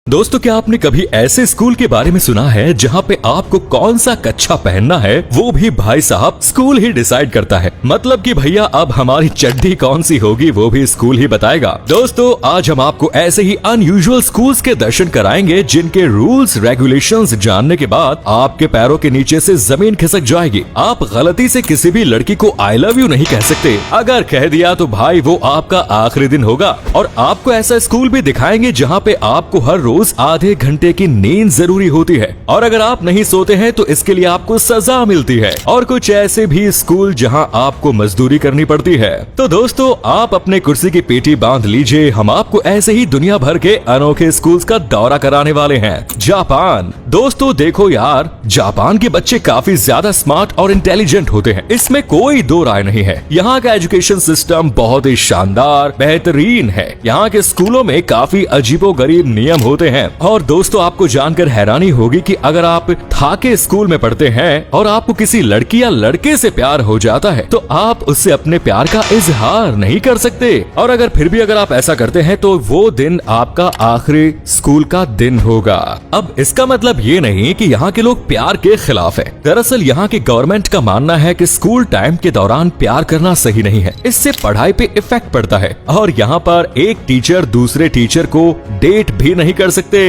दोस्तों, क्या आपने कभी ऐसे स्कूल के बारे में सुना है जहाँ पे आपको कौन सा कच्छा पहनना है वो भी भाई साहब स्कूल ही डिसाइड करता है। मतलब कि भैया अब हमारी चड्डी कौन सी होगी वो भी स्कूल ही बताएगा। दोस्तों, आज हम आपको ऐसे ही अनयूजुअल स्कूल्स के दर्शन कराएंगे जिनके रूल्स रेगुलेशंस जानने के बाद आपके पैरों के नीचे से जमीन खिसक जाएगी। आप गलती से किसी भी लड़की को आई लव यू नहीं कह सकते। अगर कह दिया तो भाई वो आपका आखिरी दिन होगा। और आपको ऐसा स्कूल भी दिखाएंगे जहाँ पे आपको हर रोज आधे घंटे की नींद जरूरी होती है और अगर आप नहीं सोते हैं तो इसके लिए आपको सजा मिलती है। और कुछ ऐसे भी स्कूल जहां आपको मजदूरी करनी पड़ती है। तो दोस्तों, आप अपने कुर्सी की पेटी बांध लीजिए, हम आपको ऐसे ही दुनिया भर के अनोखे स्कूल्स का दौरा कराने वाले हैं। जापान। दोस्तों देखो यार, जापान के बच्चे काफी ज्यादा स्मार्ट और इंटेलिजेंट होते हैं, इसमें कोई दो राय नहीं है। यहाँ का एजुकेशन सिस्टम बहुत ही शानदार बेहतरीन है। यहाँ के स्कूलों में काफी अजीबोगरीब नियम होते हैं। और दोस्तों, आपको जानकर हैरानी होगी कि अगर आप थाके स्कूल में पढ़ते हैं और आपको किसी लड़की या लड़के से प्यार हो जाता है तो आप उससे अपने प्यार का इजहार नहीं कर सकते। और अगर फिर भी अगर आप ऐसा करते हैं तो वो दिन आपका आखिरी स्कूल का दिन होगा। अब इसका मतलब ये नहीं कि यहाँ के लोग प्यार के खिलाफ है। दरअसल यहाँ की गवर्नमेंट का मानना है कि स्कूल टाइम के दौरान प्यार करना सही नहीं है, इससे पढ़ाई पे इफेक्ट पड़ता है। और यहाँ पर एक टीचर दूसरे टीचर को डेट भी नहीं कर सकते।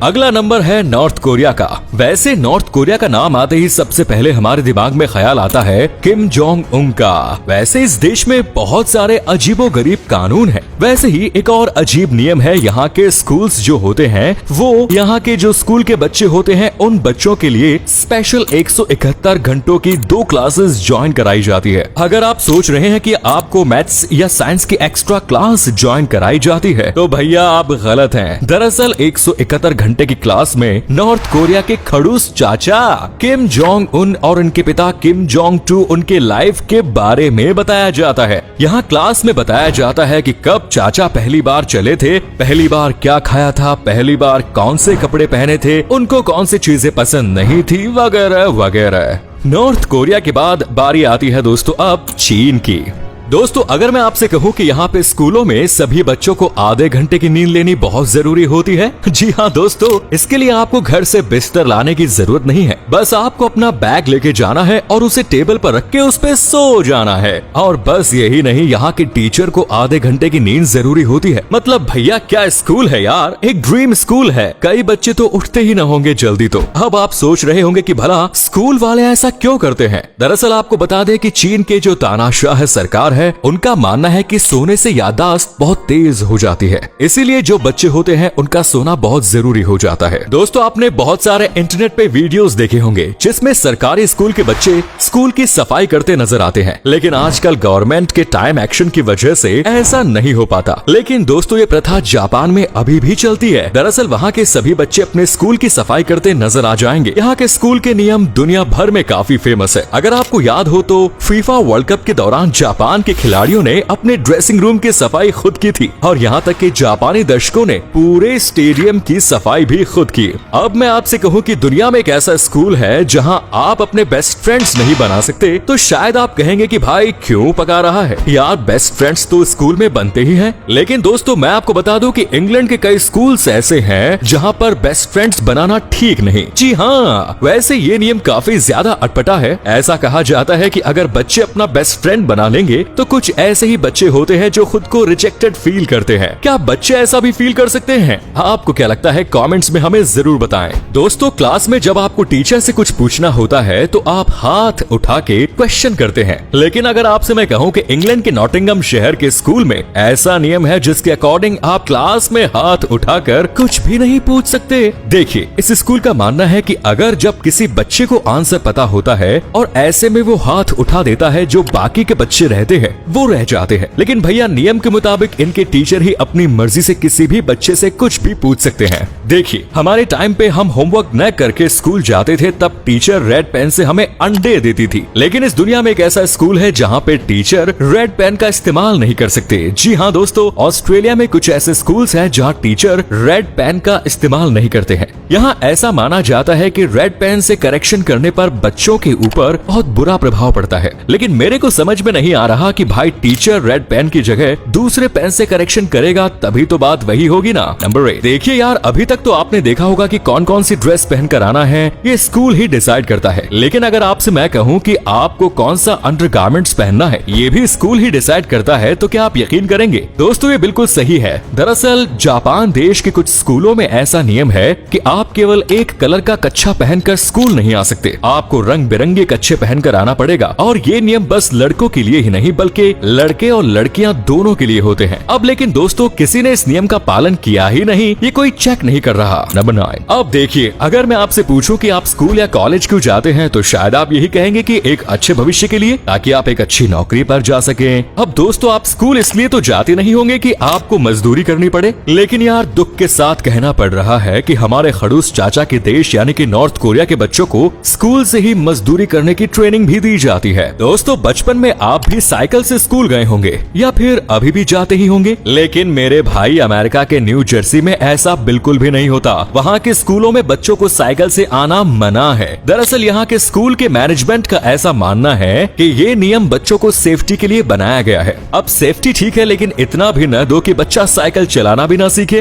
अगला नंबर है नॉर्थ कोरिया का। वैसे नॉर्थ कोरिया का नाम आते ही सबसे पहले हमारे दिमाग में ख्याल आता है किम जोंग उन का। वैसे इस देश में बहुत सारे अजीबोगरीब कानून हैं। वैसे ही एक और अजीब नियम है, यहाँ के स्कूल्स जो होते हैं वो यहाँ के जो स्कूल के बच्चे होते हैं उन बच्चों के लिए स्पेशल 171 घंटों की 2 क्लासेस ज्वाइन कराई जाती है। अगर आप सोच रहे हैं कि आपको मैथ्स या साइंस की एक्स्ट्रा क्लास ज्वाइन कराई जाती है तो भैया आप गलत हैं। दरअसल 171 घंटे की क्लास में नॉर्थ कोरिया के खड़ूस चाचा किम जोंग उन और उनके पिता किम जोंग टू उनके लाइफ के बारे में बताया जाता है। यहाँ क्लास में बताया जाता है कि कब चाचा पहली बार चले थे, पहली बार क्या खाया था, पहली बार कौन से कपड़े पहने थे, उनको कौन सी चीजें पसंद नहीं थी, वगैरह वगैरह। नॉर्थ कोरिया के बाद बारी आती है दोस्तों अब चीन की। दोस्तों, अगर मैं आपसे कहूं कि यहाँ पे स्कूलों में सभी बच्चों को आधे घंटे की नींद लेनी बहुत जरूरी होती है। जी हाँ दोस्तों, इसके लिए आपको घर से बिस्तर लाने की जरूरत नहीं है। बस आपको अपना बैग लेके जाना है और उसे टेबल पर रख के उस पे सो जाना है। और बस यही नहीं, यहाँ के टीचर को आधे घंटे की नींद जरूरी होती है। मतलब भैया क्या स्कूल है यार, एक ड्रीम स्कूल है। कई बच्चे तो उठते ही न होंगे जल्दी। तो अब आप सोच रहे होंगे कि भला स्कूल वाले ऐसा क्यों करते हैं। दरअसल आपको बता दें कि चीन के जो तानाशाह सरकार है उनका मानना है कि सोने से याददाश्त बहुत तेज हो जाती है, इसीलिए जो बच्चे होते हैं उनका सोना बहुत जरूरी हो जाता है। दोस्तों, आपने बहुत सारे इंटरनेट पे वीडियोस देखे होंगे जिसमें सरकारी स्कूल के बच्चे स्कूल की सफाई करते नजर आते हैं, लेकिन आजकल गवर्नमेंट के टाइम एक्शन की वजह से ऐसा नहीं हो पाता। लेकिन दोस्तों, ये प्रथा जापान में अभी भी चलती है। दरअसल वहाँ के सभी बच्चे अपने स्कूल की सफाई करते नजर आ जाएंगे। यहाँ के स्कूल के नियम दुनिया भर में काफी फेमस है। अगर आपको याद हो तो फीफा वर्ल्ड कप के दौरान जापान के खिलाड़ियों ने अपने ड्रेसिंग रूम की सफाई खुद की थी और यहाँ तक कि जापानी दर्शकों ने पूरे स्टेडियम की सफाई भी खुद की। अब मैं आपसे कहूँ कि दुनिया में एक ऐसा स्कूल है जहाँ आप अपने बेस्ट फ्रेंड्स नहीं बना सकते तो शायद आप कहेंगे कि भाई क्यों पका रहा है यार, बेस्ट फ्रेंड्स तो स्कूल में बनते ही हैं। लेकिन दोस्तों, मैं आपको बता दूं कि इंग्लैंड के कई स्कूल्स ऐसे हैं जहाँ पर बेस्ट फ्रेंड्स बनाना ठीक नहीं। जी हाँ, वैसे ये नियम काफी ज्यादा अटपटा है। ऐसा कहा जाता है कि अगर बच्चे अपना बेस्ट फ्रेंड बना लेंगे तो कुछ ऐसे ही बच्चे होते हैं जो खुद को रिजेक्टेड फील करते हैं। क्या बच्चे ऐसा भी फील कर सकते हैं? आपको क्या लगता है? कमेंट्स में हमें जरूर बताएं। दोस्तों, क्लास में जब आपको टीचर से कुछ पूछना होता है तो आप हाथ उठा के क्वेश्चन करते हैं। लेकिन अगर आपसे मैं कहूँ कि इंग्लैंड के नॉटिंघम शहर के स्कूल में ऐसा नियम है जिसके अकॉर्डिंग आप क्लास में हाथ उठाकर कुछ भी नहीं पूछ सकते। देखिए, इस स्कूल का मानना है कि अगर जब किसी बच्चे को आंसर पता होता है और ऐसे में वो हाथ उठा देता है, जो बाकी के बच्चे रहते हैं वो रह जाते हैं। लेकिन भैया नियम के मुताबिक इनके टीचर ही अपनी मर्जी से किसी भी बच्चे से कुछ भी पूछ सकते हैं। देखिए, हमारे टाइम पे हम होमवर्क न करके स्कूल जाते थे तब टीचर रेड पेन से हमें अंडे देती थी। लेकिन इस दुनिया में एक ऐसा स्कूल है जहाँ पे टीचर रेड पेन का इस्तेमाल नहीं कर सकते। जी हाँ दोस्तों, ऑस्ट्रेलिया में कुछ ऐसे स्कूल्स हैं जहाँ टीचर रेड पेन का इस्तेमाल नहीं करते हैं। यहाँ ऐसा माना जाता है कि रेड पेन से करेक्शन करने पर बच्चों के ऊपर बहुत बुरा प्रभाव पड़ता है। लेकिन मेरे को समझ में नहीं आ रहा कि भाई टीचर रेड पेन की जगह दूसरे पेन से करेक्शन करेगा तभी तो बात वही होगी ना। नंबर 8, देखिए यार, अभी तक तक तो आपने देखा होगा कि कौन कौन सी ड्रेस पहनकर आना है ये स्कूल ही डिसाइड करता है, लेकिन अगर आपसे मैं कहूँ कि आपको कौन सा अंडरगारमेंट्स पहनना है ये भी स्कूल ही डिसाइड करता है, तो क्या आप यकीन करेंगे? दोस्तों ये बिल्कुल सही है। दरअसल जापान देश के कुछ स्कूलों में ऐसा नियम है कि आप केवल एक कलर का कच्छा पहनकर स्कूल नहीं आ सकते, आपको रंग बिरंगे कच्छे पहनकर आना पड़ेगा। और ये नियम बस लड़कों के लिए ही नहीं बल्कि लड़के और लड़कियां दोनों के लिए होते हैं। अब लेकिन दोस्तों किसी ने इस नियम का पालन किया ही नहीं, ये कोई चेक नहीं कर रहा। नंबर 9। अब देखिए, अगर मैं आपसे पूछूं कि आप स्कूल या कॉलेज क्यों जाते हैं तो शायद आप यही कहेंगे कि एक अच्छे भविष्य के लिए, ताकि आप एक अच्छी नौकरी पर जा सकें। अब दोस्तों आप स्कूल इसलिए तो जाते नहीं होंगे कि आपको मजदूरी करनी पड़े, लेकिन यार दुख के साथ कहना पड़ रहा है कि हमारे खड़ूस चाचा के देश यानी कि नॉर्थ कोरिया के बच्चों को स्कूल से ही मजदूरी करने की ट्रेनिंग भी दी जाती है। दोस्तों बचपन में आप भी साइकिल से स्कूल गए होंगे या फिर अभी भी जाते ही होंगे, लेकिन मेरे भाई अमेरिका के न्यू जर्सी में ऐसा बिल्कुल भी नहीं होता। वहाँ के स्कूलों में बच्चों को साइकिल से आना मना है। दरअसल यहाँ के स्कूल के मैनेजमेंट का ऐसा मानना है कि ये नियम बच्चों को सेफ्टी के लिए बनाया गया है। अब सेफ्टी ठीक है, लेकिन इतना भी न दो कि बच्चा साइकिल चलाना भी ना सीखे।